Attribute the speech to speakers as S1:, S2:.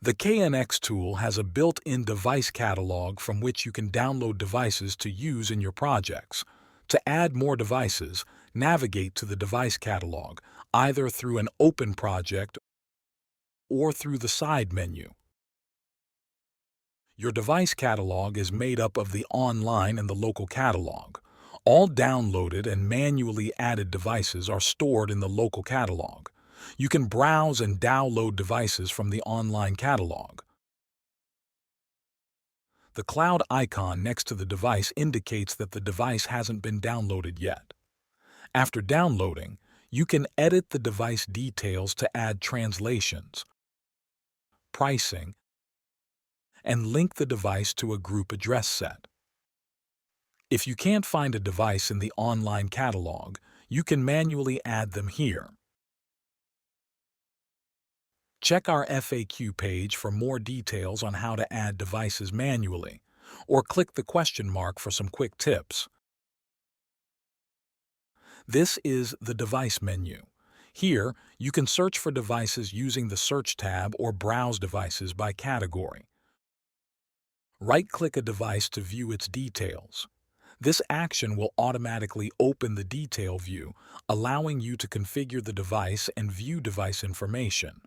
S1: The KNX tool has a built-in device catalog from which you can download devices to use in your projects. To add more devices, navigate to the device catalog, either through an open project or through the side menu. Your device catalog is made up of the online and the local catalog. All downloaded and manually added devices are stored in the local catalog. You can browse and download devices from the online catalog. The cloud icon next to the device indicates that the device hasn't been downloaded yet. After downloading, you can edit the device details to add translations, pricing, and link the device to a group address set. If you can't find a device in the online catalog, you can manually add them here. Check our FAQ page for more details on how to add devices manually, or click the question mark for some quick tips. This is the Device menu. Here, you can search for devices using the Search tab or browse devices by category. Right-click a device to view its details. This action will automatically open the detail view, allowing you to configure the device and view device information.